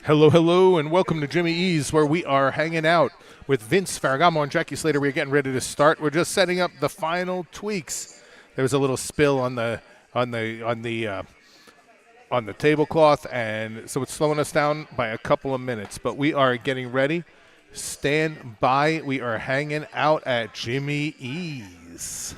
Hello, hello, and welcome to Jimmy E's, where we are hanging out with Vince Ferragamo and Jackie Slater. We're getting ready to start. We're just setting up the final tweaks. There was a little spill on the tablecloth, and so it's slowing us down by a couple of minutes. But we are getting ready. Stand by. We are hanging out at Jimmy E's.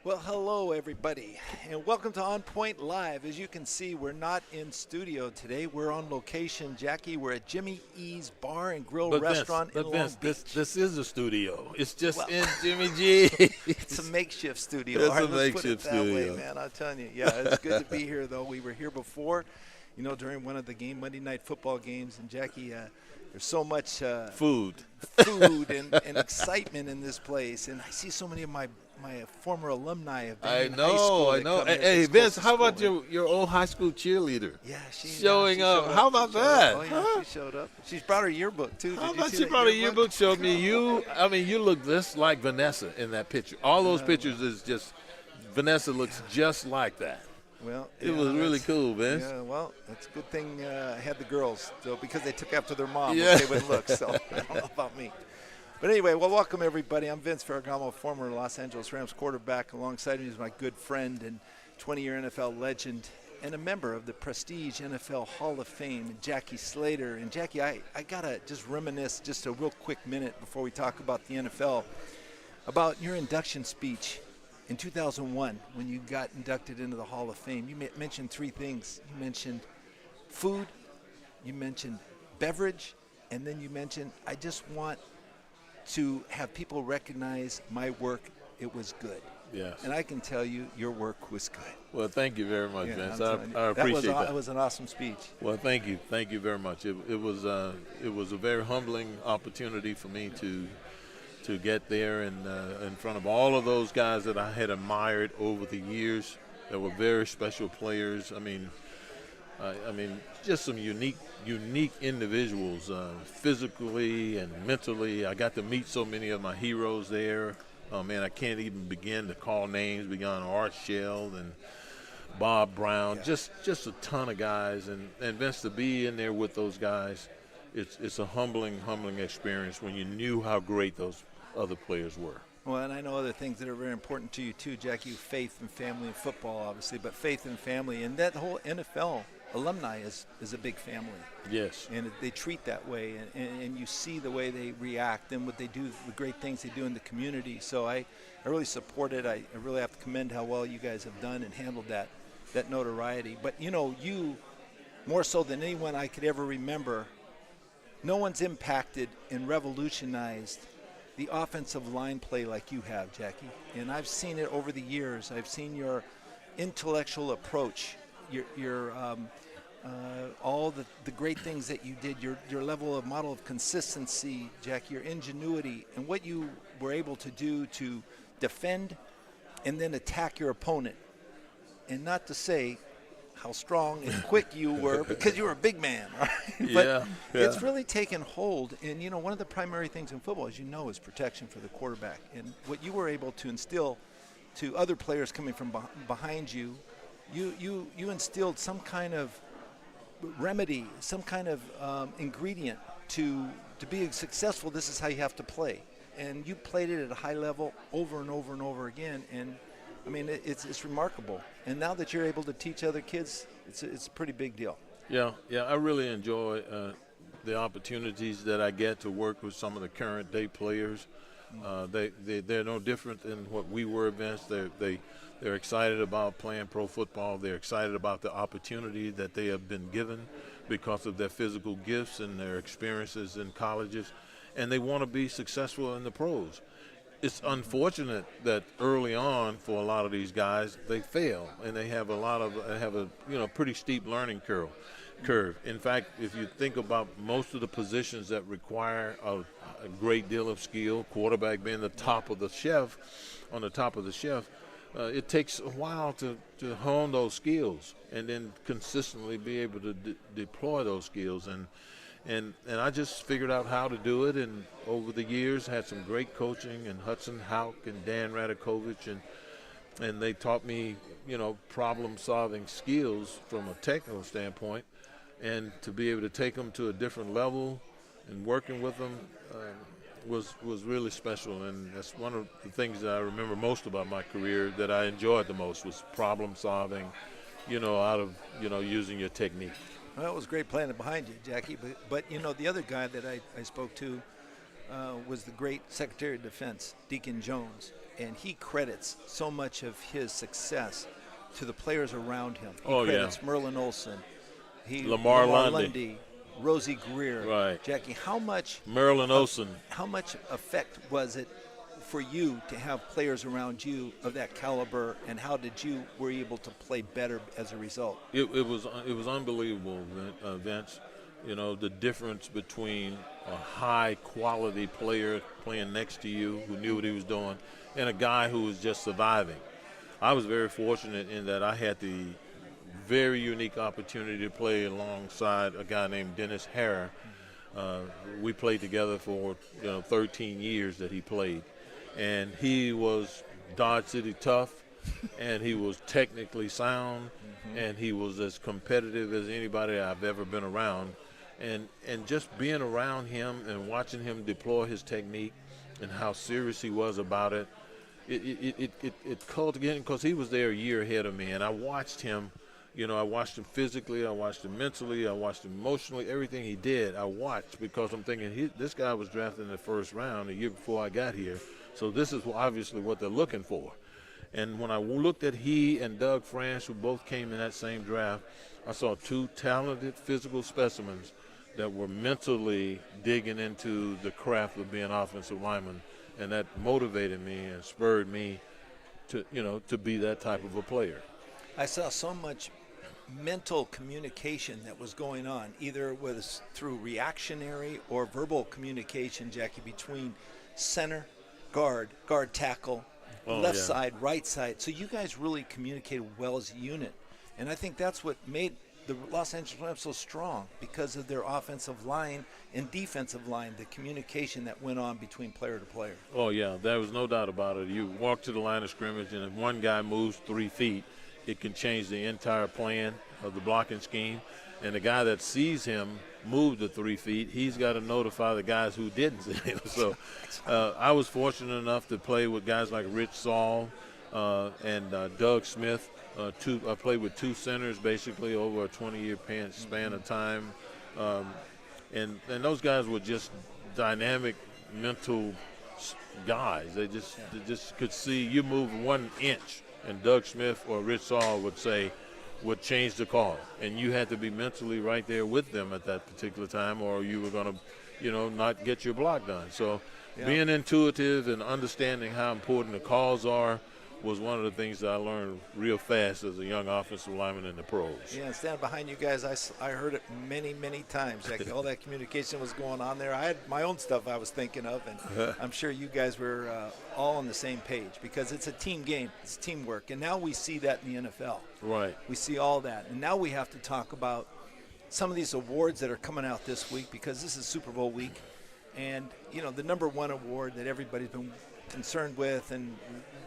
Well, hello, everybody, and welcome to On Point Live. As you can see, we're not in studio today. We're on location, Jackie. We're at Jimmy E's Bar and Grill Restaurant in Long Beach. This is a studio. It's just Well, in Jimmy G. It's a makeshift studio. It's All right, a let's put it makeshift that way, studio. man. I'm telling you. Yeah, it's good to be here, though. We were here before, during one of the Monday Night Football games, and Jackie, there's so much Food. food and excitement in this place, and I see so many of my former alumni have been in high school. I that know. come here Hey, that's Vince, close to how about school. your old high school cheerleader? Yeah, she Showing up. showed How about She showed that? up. Oh yeah, Huh? she showed up. She's brought her yearbook too. How Did you about see she that brought a yearbook? Showed me you. I mean, you look just like Vanessa in that picture. All those pictures is just Vanessa looks just like that. Well, It was really that's- cool, Vince. Yeah, well, it's a good thing I had the girls, though, because they took after their mom. Yeah. They would look. So I don't know about me. But anyway, well, welcome everybody. I'm Vince Ferragamo, former Los Angeles Rams quarterback. Alongside me is my good friend and 20-year NFL legend and a member of the prestige NFL Hall of Fame, Jackie Slater. And Jackie, I gotta just reminisce just a real quick minute before we talk about the NFL about your induction speech in 2001 when you got inducted into the Hall of Fame. You mentioned three things. You mentioned food, you mentioned beverage, and then you mentioned, I just want to have people recognize my work. It was good. Yes. And I can tell you, your work was good. Well, thank you very much, Yeah, Vince. I'm telling you. I appreciate that. It was an awesome speech. Well, thank you very much. It was a very humbling opportunity for me to get there and in front of all of those guys that I had admired over the years. That were very special players. I mean, just some unique individuals, physically and mentally. I got to meet so many of my heroes there. Oh man, I can't even begin to call names beyond Art Shell and Bob Brown. Yeah. Just a ton of guys, and Vince, to be in there with those guys, it's a humbling experience when you knew how great those other players were. Well, and I know other things that are very important to you too, Jackie, faith and family and football, obviously, but faith and family. And that whole NFL alumni is a big family. Yes. And they treat that way, and you see the way they react and what they do, the great things they do in the community. So I really support it. I really have to commend how well you guys have done and handled that notoriety. But, you, more so than anyone I could ever remember, no one's impacted and revolutionized the offensive line play like you have, Jackie. And I've seen it over the years. I've seen your intellectual approach, your all the great things that you did, your level of model of consistency, Jackie, your ingenuity, and what you were able to do to defend and then attack your opponent. And not to say how strong and quick you were, because you were a big man, right? But Yeah. it's really taken hold. And, one of the primary things in football, as you know, is protection for the quarterback. And what you were able to instill to other players coming from behind you, you instilled some kind of remedy, some kind of ingredient to be successful. This is how you have to play. And you played it at a high level over and over and over again. And I mean, it's remarkable. And now that you're able to teach other kids, it's a pretty big deal. Yeah, I really enjoy the opportunities that I get to work with some of the current day players. They're no different than what we were, Vince. They're excited about playing pro football. They're excited about the opportunity that they have been given because of their physical gifts and their experiences in colleges, and they want to be successful in the pros. It's unfortunate that early on for a lot of these guys they fail, and they have a pretty steep learning curve. In fact, if you think about most of the positions that require a great deal of skill, quarterback being the top of the shelf, it takes a while to hone those skills and then consistently be able to deploy those skills. And I just figured out how to do it, and over the years had some great coaching, and Hudson Houck and Dan Radakovich, and they taught me, problem-solving skills from a technical standpoint, and to be able to take them to a different level and working with them was really special. And that's one of the things that I remember most about my career that I enjoyed the most was problem-solving, out of, using your technique. Well, it was great playing it behind you, Jackie. But the other guy that I spoke to was the great Secretary of Defense, Deacon Jones. and he credits so much of his success to the players around him. He Oh, credits Merlin Olsen, Lamar Lundy. Rosie Greer. Right. Jackie, how much Merlin Olsen. How much effect was it for you to have players around you of that caliber, and how were you able to play better as a result? It was unbelievable, Vince. You know, the difference between a high-quality player playing next to you who knew what he was doing and a guy who was just surviving. I was very fortunate in that I had the very unique opportunity to play alongside a guy named Dennis Harrer. We played together for 13 years that he played, and he was Dodge City tough, and he was technically sound, and he was as competitive as anybody I've ever been around. And just being around him and watching him deploy his technique and how serious he was about it, it cultivated, because he was there a year ahead of me, and I watched him. I watched him physically, I watched him mentally, I watched him emotionally. Everything he did, I watched, because I'm thinking this guy was drafted in the first round a year before I got here, so this is obviously what they're looking for. And when I looked at he and Doug France, who both came in that same draft, I saw two talented physical specimens that were mentally digging into the craft of being offensive linemen, and that motivated me and spurred me to be that type of a player. I saw so much mental communication that was going on, either it was through reactionary or verbal communication, Jackie, between center, guard tackle, left side, right side. So you guys really communicated well as a unit. And I think that's what made the Los Angeles Rams so strong, because of their offensive line and defensive line, the communication that went on between player to player. Oh, yeah, there was no doubt about it. You walk to the line of scrimmage, and if one guy moves 3 feet, it can change the entire plan of the blocking scheme. And the guy that sees him move the 3 feet, he's got to notify the guys who didn't see him. So I was fortunate enough to play with guys like Rich Saul and Doug Smith. I played with two centers basically over a 20-year span of time. And those guys were just dynamic mental guys. They just could see you move 1 inch, and Doug Smith or Rich Saul would change the call, and you had to be mentally right there with them at that particular time, or you were going to, not get your block done. So being intuitive and understanding how important the calls are was one of the things that I learned real fast as a young offensive lineman in the pros. Yeah, standing behind you guys, I heard it many, many times. All that communication was going on there. I had my own stuff I was thinking of, and I'm sure you guys were all on the same page, because it's a team game. It's teamwork. And now we see that in the NFL. Right. We see all that. And now we have to talk about some of these awards that are coming out this week, because this is Super Bowl week. And, the number one award that everybody's been concerned with and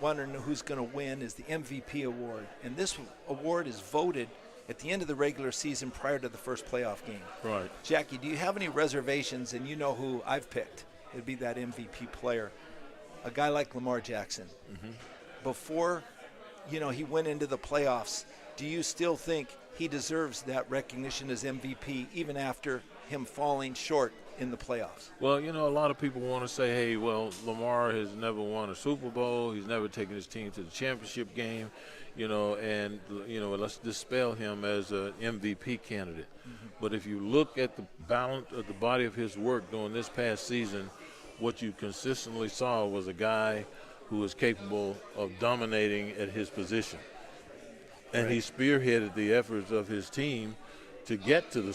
wondering who's going to win is the MVP award. And this award is voted at the end of the regular season prior to the first playoff game. Right. Jackie, do you have any reservations? And you know who I've picked. It'd be that MVP player, a guy like Lamar Jackson. Mm-hmm. Before, he went into the playoffs, do you still think he deserves that recognition as MVP even after him falling short in the playoffs? Well, a lot of people want to say, hey, well, Lamar has never won a Super Bowl. He's never taken his team to the championship game, and let's dispel him as an MVP candidate. Mm-hmm. But if you look at the balance of the body of his work during this past season, what you consistently saw was a guy who was capable of dominating at his position. And he spearheaded the efforts of his team to get to the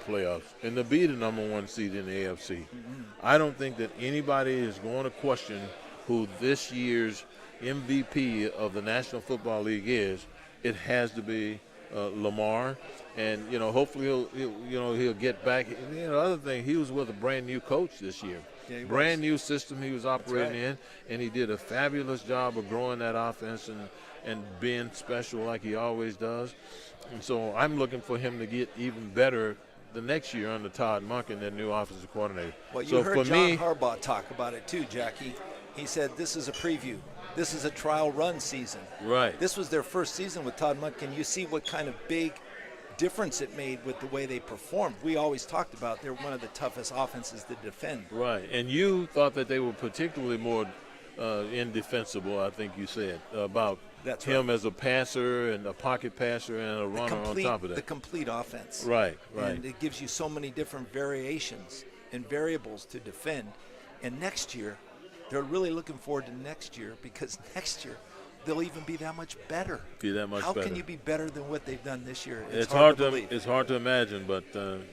playoffs and to be the number 1 seed in the AFC. Mm-hmm. I don't think that anybody is going to question who this year's MVP of the National Football League is. It has to be Lamar, and hopefully he'll get back. The other thing, he was with a brand new coach this year. Yeah, brand new system he was operating in, and he did a fabulous job of growing that offense and being special like he always does. And so I'm looking for him to get even better the next year under Todd Monken, their new offensive coordinator. Well, you heard John Harbaugh talk about it too, Jackie. He said this is a preview. This is a trial run season. Right. This was their first season with Todd Monken. You see what kind of big difference it made with the way they performed. We always talked about they're one of the toughest offenses to defend. Right. And you thought that they were particularly more indefensible, I think you said, about That's him right. as a passer and a pocket passer and a runner on top of The that. complete offense. Right. And it gives you so many different variations and variables to defend. And next year, they're really looking forward to next year, because next year they'll even be that much better. How can you be better than what they've done this year? It's hard hard to believe. It's hard to imagine, but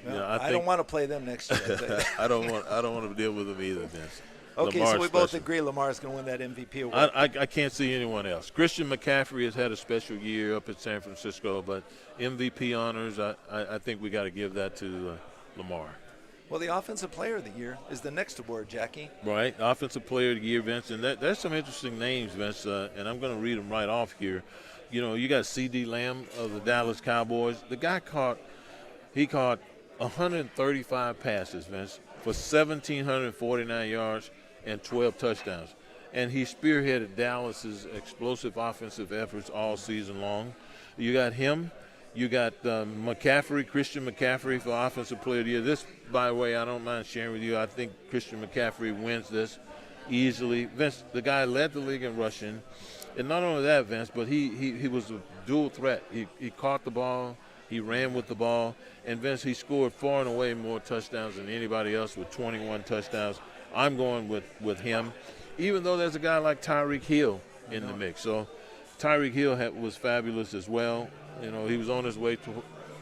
I don't want to play them next year. I don't want to deal with them either, Vince. Okay, Lamar's so we both special. agree Lamar's going to win that MVP award. I can't see anyone else. Christian McCaffrey has had a special year up at San Francisco, but MVP honors, I think we got to give that to Lamar. Well, the Offensive Player of the Year is the next award, Jackie. Right, Offensive Player of the Year, Vince, and there's some interesting names, Vince, and I'm going to read them right off here. You know, you got C.D. Lamb of the Dallas Cowboys. The guy caught 135 passes, Vince, for 1,749 yards and 12 touchdowns. And he spearheaded Dallas's explosive offensive efforts all season long. You got him. You got Christian McCaffrey for Offensive Player of the Year. This, by the way, I don't mind sharing with you. I think Christian McCaffrey wins this easily. Vince, the guy led the league in rushing. And not only that, Vince, but he was a dual threat. He caught the ball. He ran with the ball. And, Vince, he scored far and away more touchdowns than anybody else with 21 touchdowns. I'm going with him, even though there's a guy like Tyreek Hill in the mix. So Tyreek Hill was fabulous as well. You know, he was on his way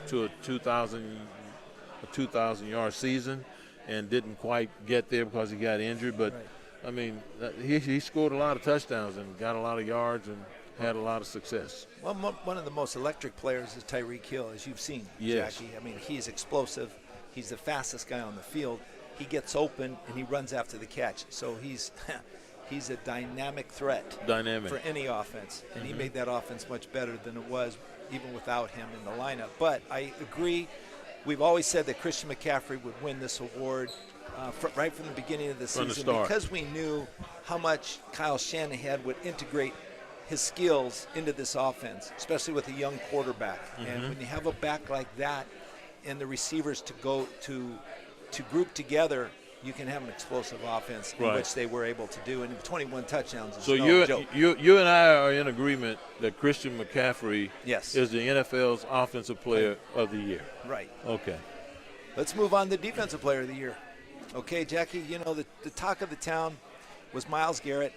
to a 2,000-yard season and didn't quite get there because he got injured. But, Right. I mean, he scored a lot of touchdowns and got a lot of yards and had a lot of success. Well, one of the most electric players is Tyreek Hill, as you've seen, Yes. Jackie. I mean, he's explosive. He's the fastest guy on the field. He gets open, and he runs after the catch. So he's a dynamic threat for any offense. And he made that offense much better than it was even without him in the lineup. But I agree. We've always said that Christian McCaffrey would win this award right from the beginning of the season, because we knew how much Kyle Shanahan would integrate his skills into this offense, especially with a young quarterback. And when you have a back like that and the receivers to go to group together, you can have an explosive offense, in which they were able to do. And 21 touchdowns is no joke. You and I are in agreement that Christian McCaffrey Yes. is the NFL's Offensive Player of the Year. Right. Okay. Let's move on to Defensive Player of the Year. Okay, Jackie, you know, the talk of the town was Myles Garrett,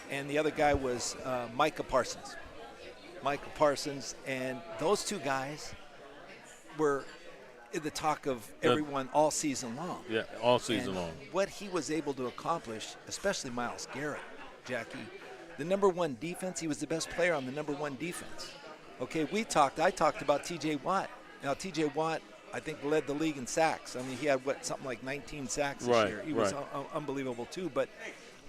and the other guy was Micah Parsons. Micah Parsons, and those two guys were in the talk of everyone all season long. Yeah, all season long. What he was able to accomplish, especially Myles Garrett, Jackie, the number one defense, he was the best player on the number one defense. Okay, I talked about T.J. Watt. Now, T.J. Watt, I think, led the league in sacks. I mean, he had, something like 19 sacks this year. He was unbelievable, too. But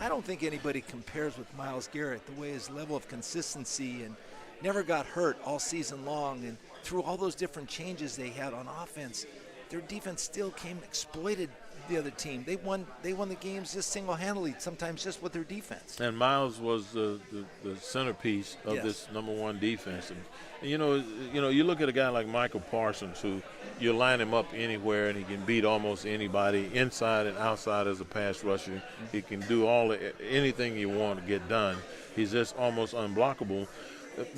I don't think anybody compares with Myles Garrett, the way his level of consistency and never got hurt all season long. And through all those different changes they had on offense, their defense still exploited the other team. They won the games just single-handedly, sometimes just with their defense. And Myles was the centerpiece of this number one defense. And you know, you look at a guy like Michael Parsons, who you line him up anywhere and he can beat almost anybody inside and outside as a pass rusher. He can do anything you want to get done. He's just almost unblockable.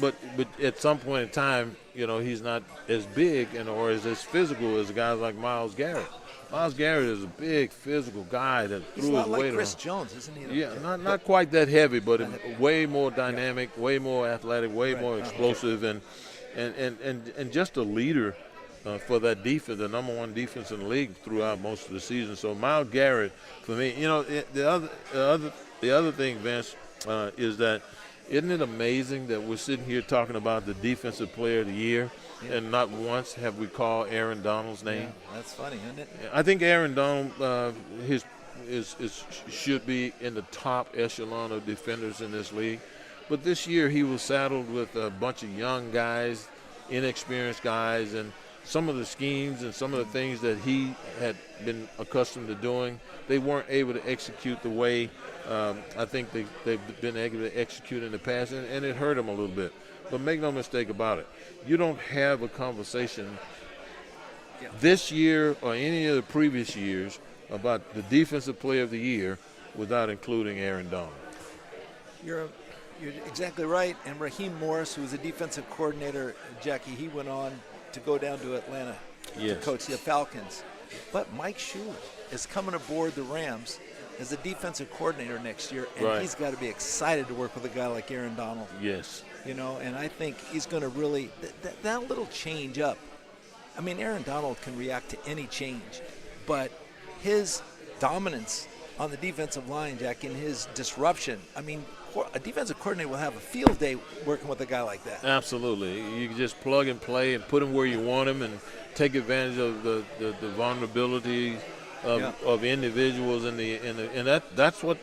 But at some point in time, you know, he's not as big or as physical as guys like Myles Garrett. Myles Garrett is a big physical guy that threw his weight around. He's like Chris Jones, isn't he? Yeah, not quite that heavy, but way more dynamic, way more athletic, way more explosive, and just a leader for that defense, the number one defense in the league throughout most of the season. So Myles Garrett, for me, you know, the other thing, Vince, is that isn't it amazing that we're sitting here talking about the Defensive Player of the Year, and not once have we called Aaron Donald's name? Yeah, that's funny, isn't it? I think Aaron Donald should be in the top echelon of defenders in this league. But this year he was saddled with a bunch of young guys, inexperienced guys, and some of the schemes and some of the things that he had been accustomed to doing, they weren't able to execute the way I think they've been able to execute in the past, and it hurt him a little bit. But make no mistake about it, you don't have a conversation this year or any of the previous years about the Defensive Player of the Year without including Aaron Donald. You're exactly right. And Raheem Morris, who was a defensive coordinator, Jackie, he went on to go down to Atlanta to coach the Falcons. But Mike Shula is coming aboard the Rams as a defensive coordinator next year, and he's got to be excited to work with a guy like Aaron Donald. Yes. You know, and I think he's going to really that little change up. I mean, Aaron Donald can react to any change, but his dominance on the defensive line, Jack, and his disruption. I mean, a defensive coordinator will have a field day working with a guy like that. Absolutely. You can just plug and play and put him where you want him and take advantage of the vulnerability of individuals and that's what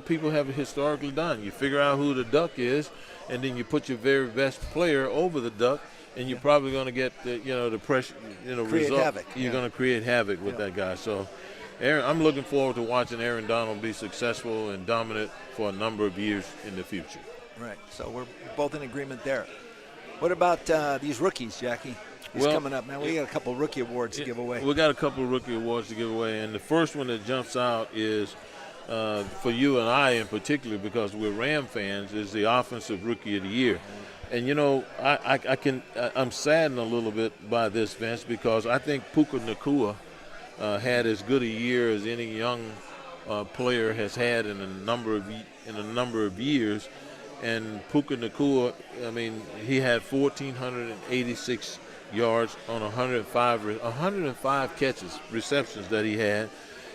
people have historically done. You figure out who the duck is, and then you put your very best player over the duck, and you're probably going to get the pressure, create result. Havoc. You're going to create havoc with that guy. So, I'm looking forward to watching Aaron Donald be successful and dominant for a number of years in the future. Right. So we're both in agreement there. What about these rookies, Jackie? He's coming up, man. We got a couple of rookie awards to give away. We got a couple of rookie awards to give away, and the first one that jumps out is for you and I in particular, because we're Ram fans, is the Offensive Rookie of the Year. And I'm saddened a little bit by this, Vince, because I think Puka Nacua had as good a year as any young player has had in a number of years. And Puka Nacua, I mean, he had 1,486 yards on 105 receptions that he had,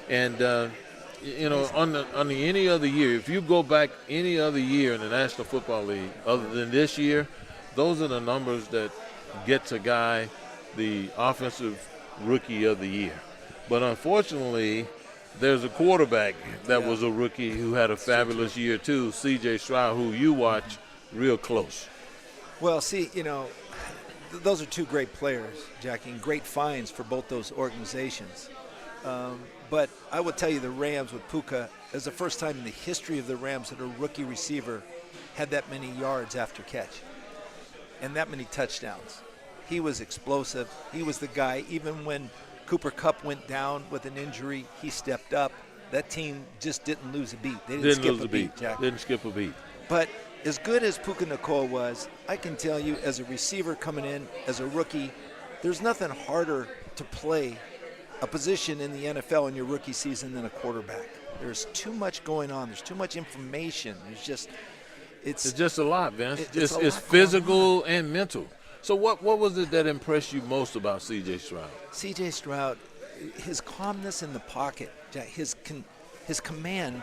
and on the any other year, if you go back any other year in the National Football League other than this year, those are the numbers that gets a guy the Offensive Rookie of the Year. But unfortunately, there's a quarterback that was a rookie who had a fabulous year too, C.J. Stroud, who you watch real close. Well, see, those are two great players, Jackie, and great finds for both those organizations. But I will tell you, the Rams with Puka is the first time in the history of the Rams that a rookie receiver had that many yards after catch and that many touchdowns. He was explosive. He was the guy. Even when Cooper Kupp went down with an injury, he stepped up. That team just didn't lose a beat. They didn't skip a beat, Jack. Didn't skip a beat. But as good as Puka Nacua was, I can tell you, as a receiver coming in as a rookie, there's nothing harder to play a position in the NFL in your rookie season than a quarterback. There's too much going on. There's too much information. It's just a lot, Vince. It's physical and mental. So what was it that impressed you most about C.J. Stroud? C.J. Stroud, his calmness in the pocket, his command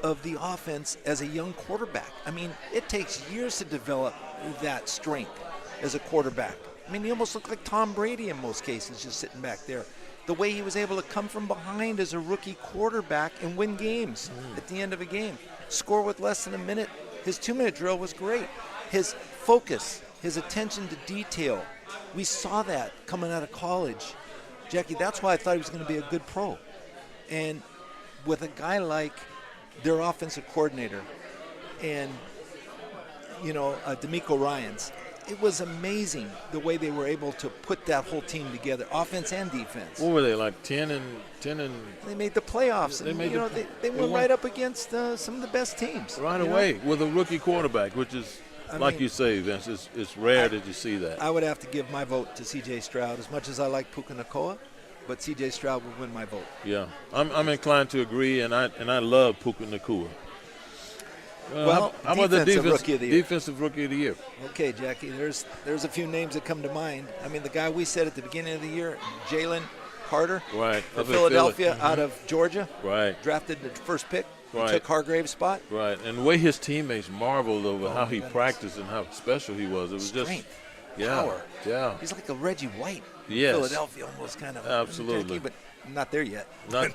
of the offense as a young quarterback. I mean, it takes years to develop that strength as a quarterback. I mean, he almost looked like Tom Brady in most cases, just sitting back there. The way he was able to come from behind as a rookie quarterback and win games at the end of a game, score with less than a minute. His 2-minute drill was great. His focus, his attention to detail, we saw that coming out of college. Jackie, that's why I thought he was going to be a good pro. And with a guy like their offensive coordinator and, D'Amico Ryans, it was amazing the way they were able to put that whole team together, offense and defense. What were they, like 10 and? They made the playoffs. They went right up against some of the best teams. Right away with a rookie quarterback, which is, you say, Vince, it's rare that you see that. I would have to give my vote to C.J. Stroud, as much as I like Puka Nacua, but C.J. Stroud would win my vote. Yeah, I'm inclined to agree, and I love Puka Nacua. How about the defensive rookie of the year? Okay, Jackie, there's a few names that come to mind. I mean, the guy we said at the beginning of the year, Jalen Carter, right, from Philadelphia, out of Georgia, right, drafted the first pick. Right. He took Hargrave's spot. Right, and the way his teammates marveled over how he practiced and how special he was. It was strength, just power. Yeah. He's like a Reggie White. Yes. Philadelphia almost kind of. Absolutely. Jackie, but not there yet. Not.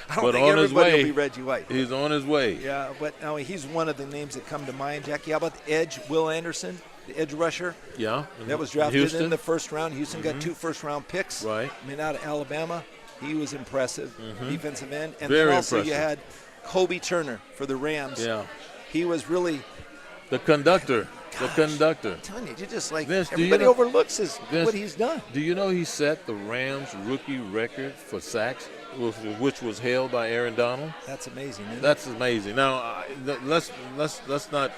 I don't think everybody will be Reggie White. He's on his way. Yeah, but no, he's one of the names that come to mind. Jackie, how about the edge, Will Anderson, the edge rusher? Yeah. That was drafted in the first round. Houston got 2 first-round picks. Right. I mean, out of Alabama. He was impressive, defensive end. And Very then also impressive. You had Kobe Turner for the Rams. Yeah. He was really the conductor. The conductor. I'm telling you, you're just like Vince, everybody overlooks Vince, what he's done. Do you know he set the Rams rookie record for sacks which was held by Aaron Donald. That's amazing. Isn't That's amazing. Now, let's not.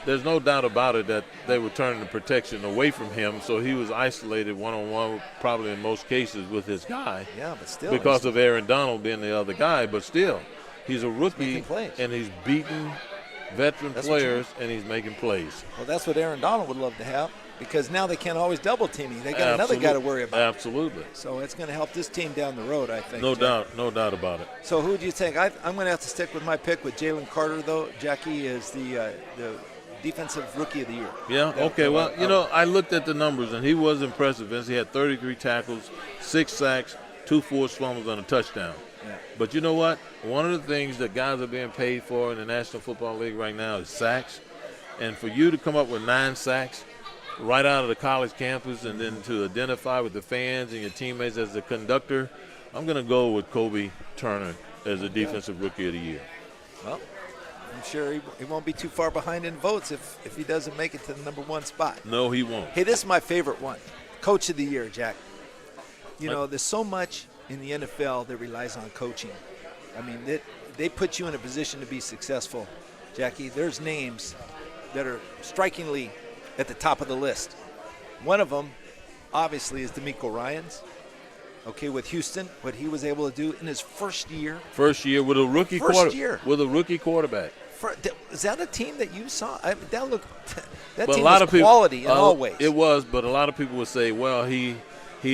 There's no doubt about it that they were turning the protection away from him, so he was isolated one-on-one, probably in most cases with his guy. Yeah, but still, because of Aaron Donald being the other guy. But still, he's a rookie, and he's beating veteran players, and he's making plays. Well, that's what Aaron Donald would love to have, because now they can't always double team him. They got another guy to worry about. Absolutely. So it's going to help this team down the road, I think. No doubt about it. So who do you think? I'm going to have to stick with my pick with Jalen Carter, though. Jackie is the defensive rookie of the year. Yeah, okay. Well, I looked at the numbers, and he was impressive. Vince. He had 33 tackles, 6 sacks, 2 forced fumbles, and a touchdown. Yeah. But you know what? One of the things that guys are being paid for in the National Football League right now is sacks. And for you to come up with 9 sacks right out of the college campus, and then to identify with the fans and your teammates as the conductor, I'm going to go with Kobe Turner as the defensive rookie of the year. Well, I'm sure he won't be too far behind in votes if he doesn't make it to the number 1 spot. No, he won't. Hey, this is my favorite one. Coach of the year, Jack. There's so much in the NFL that relies on coaching. I mean, they put you in a position to be successful, Jackie. There's names that are strikingly at the top of the list. One of them, obviously, is DeMeco Ryans. Okay, with Houston, what he was able to do in his first year. First year with a rookie quarterback. Is that a team that you saw? That but team a lot was of quality people, in all ways. It was, but a lot of people would say, well, he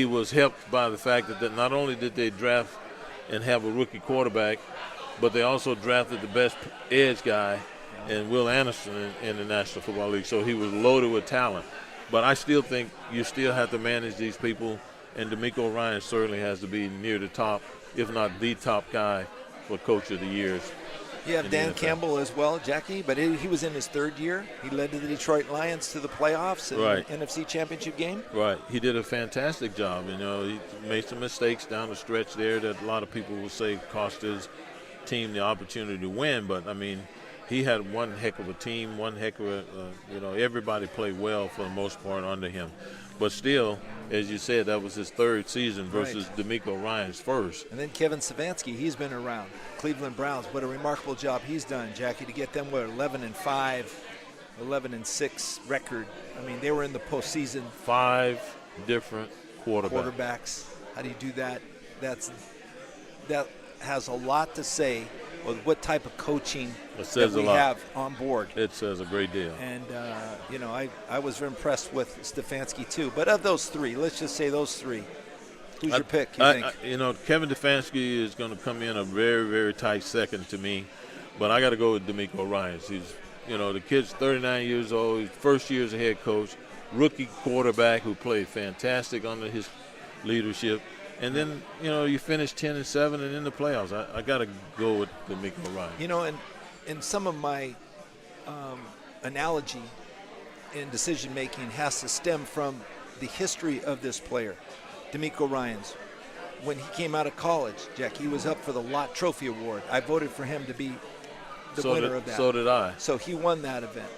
was helped by the fact that not only did they draft and have a rookie quarterback, but they also drafted the best edge guy and Will Anderson in the National Football League. So he was loaded with talent. But I still think you still have to manage these people, and DeMeco Ryans certainly has to be near the top, if not the top guy for Coach of the Years. You have Dan Campbell as well, Jackie, but he was in his 3rd year. He led the Detroit Lions to the playoffs in the NFC Championship game. Right. He did a fantastic job. He made some mistakes down the stretch there that a lot of people will say cost his team the opportunity to win. But, I mean, he had one heck of a team, one heck of everybody played well for the most part under him. But still, as you said, that was his 3rd season versus DeMeco Ryans' first. And then Kevin Stefanski, he's been around. Cleveland Browns, what a remarkable job he's done, Jackie, to get them 11-5, 11-6 record. I mean, they were in the postseason. 5 different quarterbacks. How do you do that? That has a lot to say with what type of coaching that we have on board. It says a great deal. And, I was very impressed with Stefanski, too. But of those 3, let's just say those 3, who's your pick, you think? Kevin Stefanski is going to come in a very, very tight second to me. But I got to go with DeMeco Ryans. He's, the kid's 39 years old. He's first year as a head coach. Rookie quarterback who played fantastic under his leadership. And then, you finish 10-7 and in the playoffs. I got to go with DeMeco Ryans. And some of my analogy in decision-making has to stem from the history of this player, DeMeco Ryans. When he came out of college, Jack, he was up for the Lott Trophy Award. I voted for him to be the winner of that. So did I. So he won that event.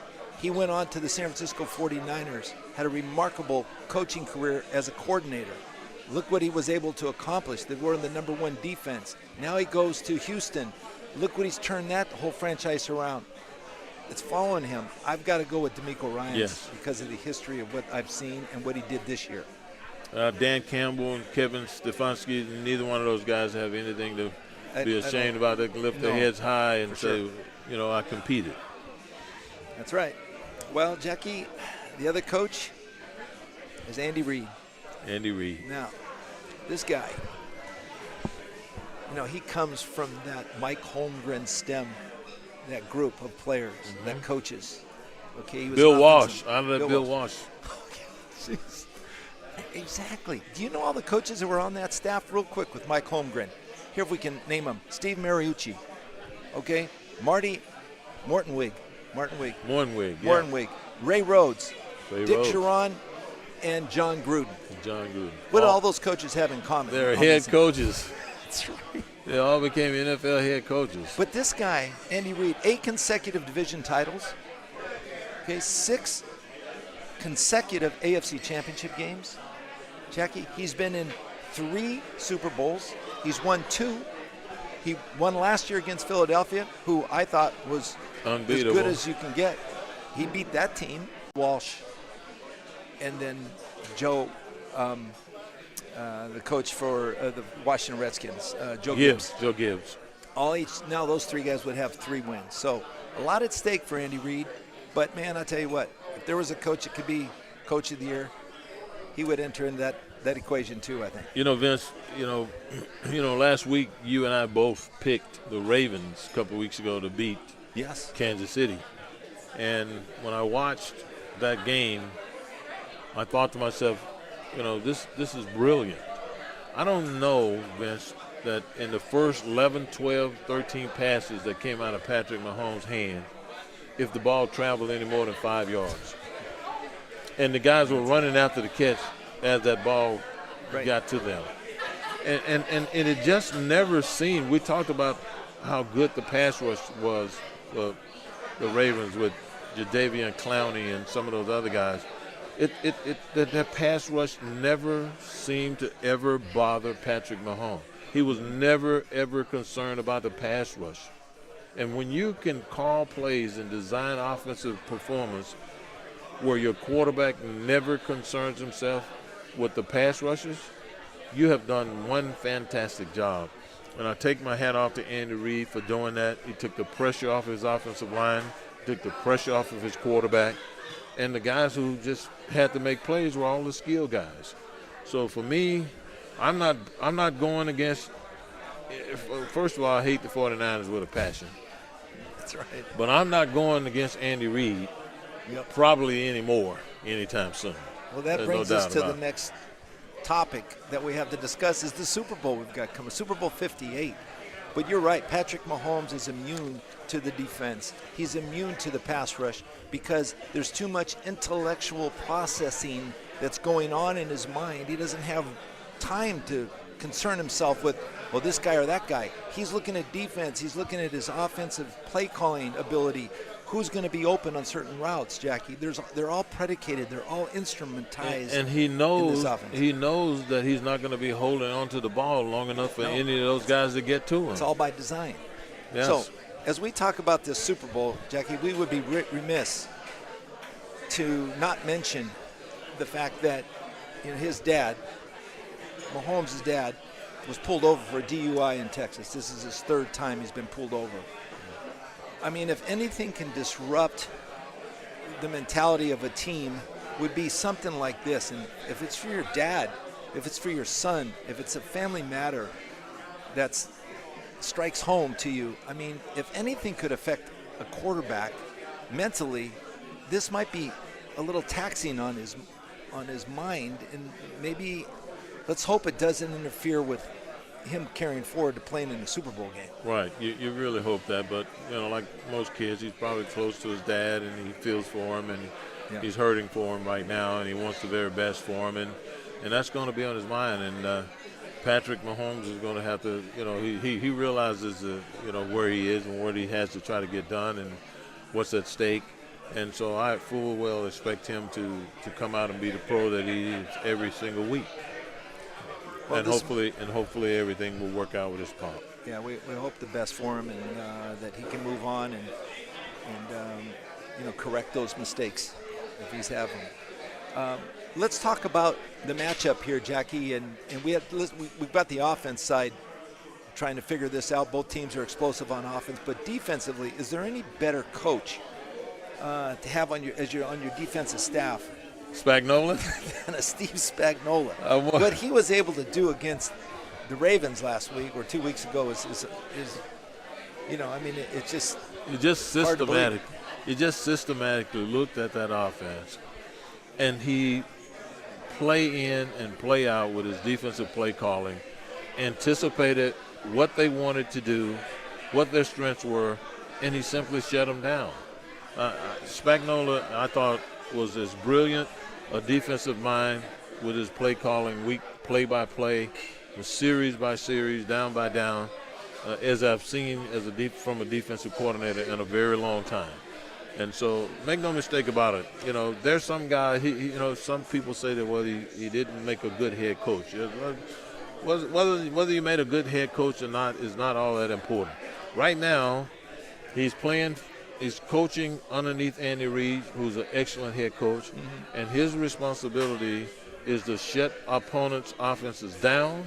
He went on to the San Francisco 49ers, had a remarkable coaching career as a coordinator. Look what he was able to accomplish. They were in the number 1 defense. Now he goes to Houston. Look what he's turned that whole franchise around. It's following him. I've got to go with DeMeco Ryans because of the history of what I've seen and what he did this year. Dan Campbell and Kevin Stefanski, neither one of those guys have anything to be ashamed about. They can lift their heads high and say, I competed. That's right. Well, Jackie, the other coach is Andy Reid. Andy Reid. Now, this guy, he comes from that Mike Holmgren stem, that group of players, that coaches. Okay, he was Bill Walsh. I know that Bill Walsh. Exactly. Do you know all the coaches that were on that staff? Real quick with Mike Holmgren. Here, if we can name them. Steve Mariucci. Okay. Mortonwig. Ray Rhodes. Dick Sharon, and John Gruden. What do all those coaches have in common? They're head coaches. That's right. They all became NFL head coaches. But this guy, Andy Reid, 8 consecutive division titles. Okay, 6 consecutive AFC championship games. Jackie, he's been in 3 Super Bowls. He's won 2 He won last year against Philadelphia, who I thought was unbeatable, as good as you can get. He beat that team. Walsh, and then Joe, the coach for the Washington Redskins, Joe Gibbs. Joe Gibbs. Now those three guys would have 3 wins. So a lot at stake for Andy Reid. But, man, I'll tell you what, if there was a coach that could be coach of the year, he would enter in that equation too, I think. Vince, last week you and I both picked the Ravens a couple weeks ago to beat Kansas City. And when I watched that game, I thought to myself, this is brilliant. I don't know, Vince, that in the first 11, 12, 13 passes that came out of Patrick Mahomes' hand, if the ball traveled any more than 5 yards. And the guys were running after the catch as that ball got to them. And it just never seemed, we talked about how good the pass rush was, the Ravens with Jadeveon Clowney and some of those other guys. That pass rush never seemed to ever bother Patrick Mahomes. He was never, ever concerned about the pass rush. And when you can call plays and design offensive performance where your quarterback never concerns himself with the pass rushes, you have done one fantastic job. And I take my hat off to Andy Reid for doing that. He took the pressure off his offensive line, took the pressure off of his quarterback, and the guys who just had to make plays were all the skill guys. So for me, I'm not going against. First of all, I hate the 49ers with a passion. That's right. But I'm not going against Andy Reid probably anymore anytime soon. Well, that brings us to the next topic that we have to discuss is the Super Bowl we've got coming, Super Bowl 58. But you're right, Patrick Mahomes is immune to the defense. He's immune to the pass rush because there's too much intellectual processing that's going on in his mind. He doesn't have time to concern himself with, well, this guy or that guy. He's looking at defense. He's looking at his offensive play calling ability. Who's going to be open on certain routes, Jackie? They're all predicated. They're all instrumentized. And he knows in this offense. He knows that he's not going to be holding onto the ball long enough for any of those guys to get to him. It's all by design. Yes. So as we talk about this Super Bowl, Jackie, we would be remiss to not mention the fact that his dad, Mahomes' dad, was pulled over for a DUI in Texas. This is his 3rd time he's been pulled over. I mean, if anything can disrupt the mentality of a team, would be something like this. And if it's for your dad, if it's for your son, if it's a family matter that strikes home to you, I mean, if anything could affect a quarterback mentally, this might be a little taxing on his mind. And maybe let's hope it doesn't interfere with him carrying forward to playing in the Super Bowl game. Right. You really hope that. But, like most kids, he's probably close to his dad, and he feels for him, and he's hurting for him right now, and he wants the very best for him. And that's going to be on his mind. And Patrick Mahomes is going to have to, he realizes, where he is and what he has to try to get done and what's at stake. And so I full well expect him to come out and be the pro that he is every single week. Well, and hopefully everything will work out with his pop. Yeah, we hope the best for him, and that he can move on and correct those mistakes if he's having them. Let's talk about the matchup here, Jackie, and we've got the offense side trying to figure this out. Both teams are explosive on offense, but defensively, is there any better coach to have on your defensive staff? Spagnuolo? And a Steve Spagnuolo. What he was able to do against the Ravens last week or 2 weeks ago is it's just systematic. He just systematically looked at that offense, and he play in and play out with his defensive play calling, anticipated what they wanted to do, what their strengths were, and he simply shut them down. Spagnuolo, I thought, was as brilliant a defensive mind with his play calling, week play by play, series by series, down by down, as I've seen from a defensive coordinator in a very long time. And so, make no mistake about it. There's some guy. Some people say that he didn't make a good head coach. Whether you made a good head coach or not is not all that important. Right now, he's coaching underneath Andy Reid, who's an excellent head coach, and his responsibility is to shut opponents' offenses down.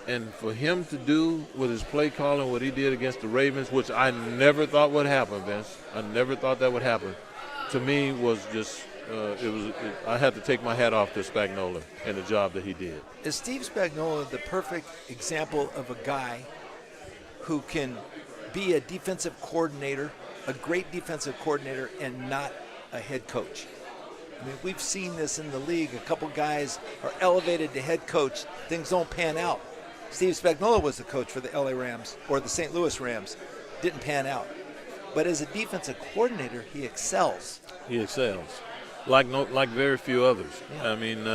And for him to do with his play calling what he did against the Ravens, which I never thought would happen, Vince. I never thought that would happen. To me, was just I had to take my hat off to Spagnuolo and the job that he did. Is Steve Spagnuolo the perfect example of a guy who can be a defensive coordinator, a great defensive coordinator, and not a head coach? I mean, we've seen this in the league. A couple guys are elevated to head coach. Things don't pan out. Steve Spagnuolo was the coach for the LA Rams or the St. Louis Rams. Didn't pan out. But as a defensive coordinator, he excels. He excels, like very few others. Yeah. I mean,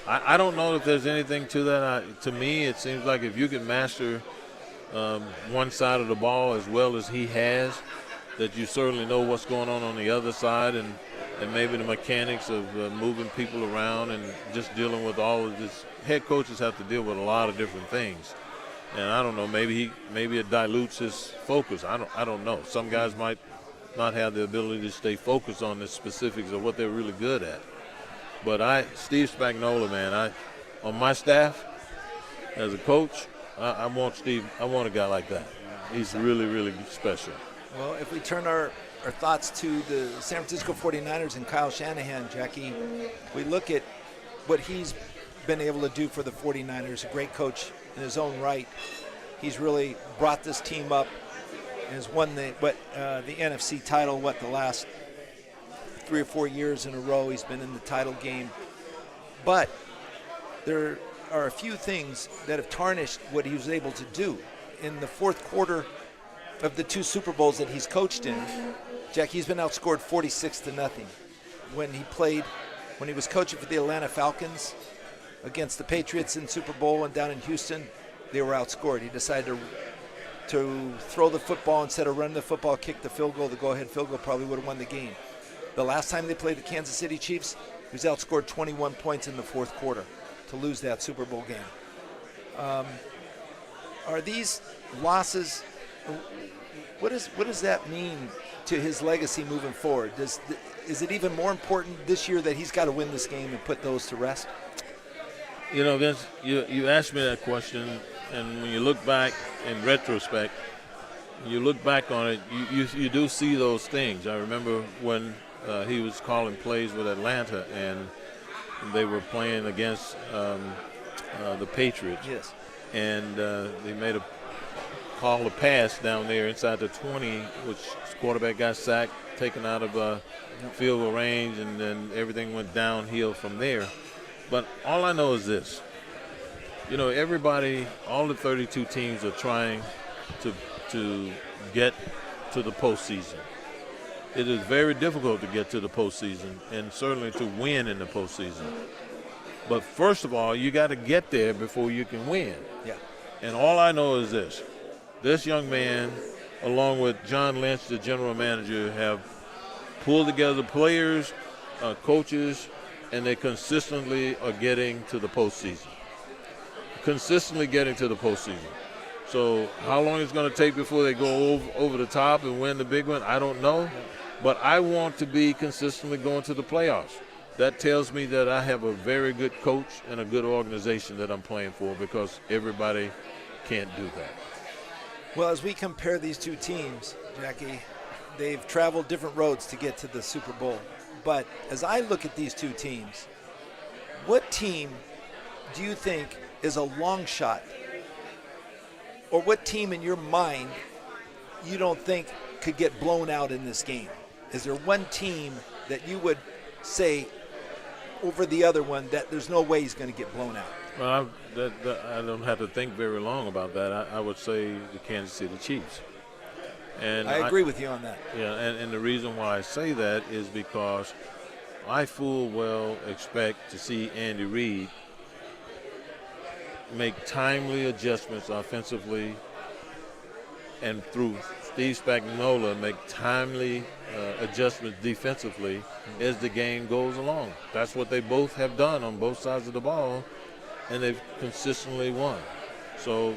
I don't know if there's anything to that. To me, it seems like if you can master one side of the ball as well as he has, that you certainly know what's going on the other side, and maybe the mechanics of moving people around and just dealing with all of this. Head coaches have to deal with a lot of different things, and I don't know. Maybe it dilutes his focus. I don't know. Some guys might not have the ability to stay focused on the specifics of what they're really good at. But Steve Spagnuolo, man, on my staff as a coach, I want a guy like that. He's really, really special. Well, if we turn our thoughts to the San Francisco 49ers and Kyle Shanahan, Jackie, we look at what he's been able to do for the 49ers, a great coach in his own right. He's really brought this team up and has won the NFC title, the last 3 or 4 years in a row he's been in the title game. But there are a few things that have tarnished what he was able to do. In the fourth quarter of the 2 Super Bowls that he's coached in, Jack, he's been outscored 46-0. When he was coaching for the Atlanta Falcons against the Patriots in Super Bowl and down in Houston, they were outscored. He decided to throw the football instead of running the football, kick the field goal. The go-ahead field goal probably would have won the game. The last time they played the Kansas City Chiefs, he was outscored 21 points in the fourth quarter to lose that Super Bowl game. Are these losses, what does that mean to his legacy moving forward? Is it even more important this year that he's got to win this game and put those to rest? You know, Vince, you asked me that question, and when you look back in retrospect, you look back on it, you do see those things. I remember when he was calling plays with Atlanta, and they were playing against the Patriots. Yes. And they made a pass down there inside the 20, which quarterback got sacked, taken out of field goal range, and then everything went downhill from there. But all I know is this. You know, everybody, all the 32 teams are trying to get to the postseason. It is very difficult to get to the postseason, and certainly to win in the postseason. But first of all, you got to get there before you can win. Yeah. And all I know is this. This young man, along with John Lynch, the general manager, have pulled together players, coaches, and they consistently are getting to the postseason. Consistently getting to the postseason. So how long it's going to take before they go over the top and win the big one, I don't know. But I want to be consistently going to the playoffs. That tells me that I have a very good coach and a good organization that I'm playing for, because everybody can't do that. Well, as we compare these two teams, Jackie, they've traveled different roads to get to the Super Bowl. But as I look at these two teams, what team do you think is a long shot? Or what team in your mind you don't think could get blown out in this game? Is there one team that you would say over the other one that there's no way he's going to get blown out? Well, I don't have to think very long about that. I would say the Kansas City Chiefs. And I agree with you on that. Yeah, and the reason why I say that is because I full well expect to see Andy Reid make timely adjustments offensively, and through Steve Spagnuolo make timely adjustments defensively as the game goes along. That's what they both have done on both sides of the ball. and they've consistently won. So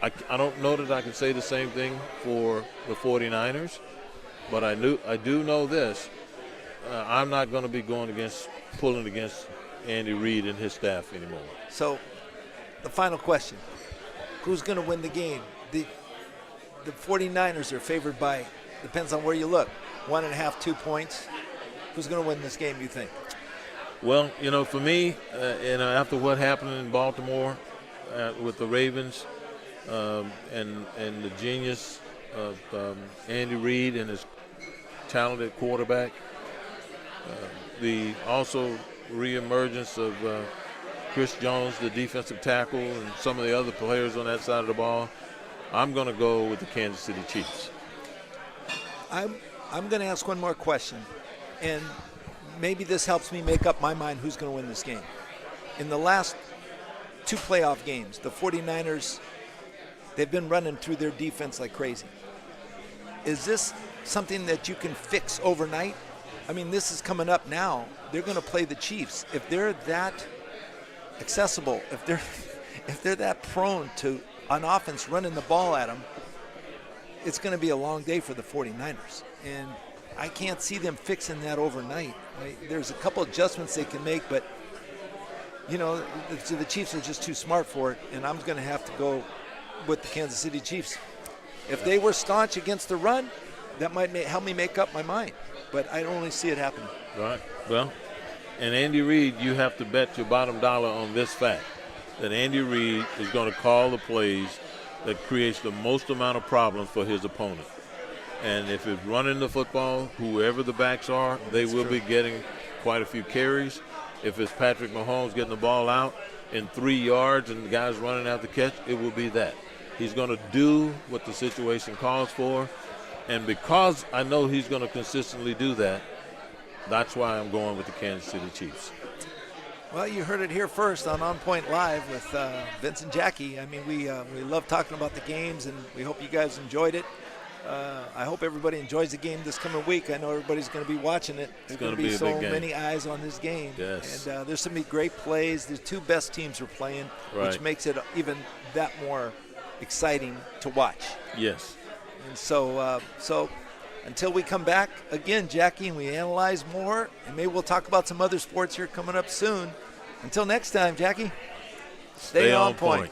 I don't know that I can say the same thing for the 49ers, but I do know this. I'm not going to be pulling against Andy Reid and his staff anymore. So the final question, who's going to win the game? The 49ers are favored by, depends on where you look, 1.5, 2 points. Who's going to win this game, you think? Well, for me, after what happened in Baltimore with the Ravens and the genius of Andy Reid and his talented quarterback, the also reemergence of Chris Jones, the defensive tackle, and some of the other players on that side of the ball, I'm going to go with the Kansas City Chiefs. I'm going to ask one more question, and maybe this helps me make up my mind who's going to win this game. In the last 2 playoff games, the 49ers, they've been running through their defense like crazy. Is this something that you can fix overnight? I mean, this is coming up now. They're going to play the Chiefs. If they're that accessible, if they're that prone to, on offense, running the ball at them, it's going to be a long day for the 49ers. And I can't see them fixing that overnight. There's a couple adjustments they can make, but, the Chiefs are just too smart for it, and I'm going to have to go with the Kansas City Chiefs. If they were staunch against the run, that might help me make up my mind, but I don't really see it happening. Right. Well, and Andy Reid, you have to bet your bottom dollar on this fact, that Andy Reid is going to call the plays that creates the most amount of problems for his opponent. And if it's running the football, whoever the backs are, they will be getting quite a few carries. If it's Patrick Mahomes getting the ball out in 3 yards and the guy's running out the catch, it will be that. He's going to do what the situation calls for. And because I know he's going to consistently do that, that's why I'm going with the Kansas City Chiefs. Well, you heard it here first on Point Live with Vince and Jackie. I mean, we love talking about the games, and we hope you guys enjoyed it. I hope everybody enjoys the game this coming week. I know everybody's going to be watching it. There's going to be so many eyes on this game. Yes. And there's some great plays. The 2 best teams are playing, which makes it even that more exciting to watch. Yes. And so until we come back again, Jackie, and we analyze more, and maybe we'll talk about some other sports here coming up soon. Until next time, Jackie, stay on point.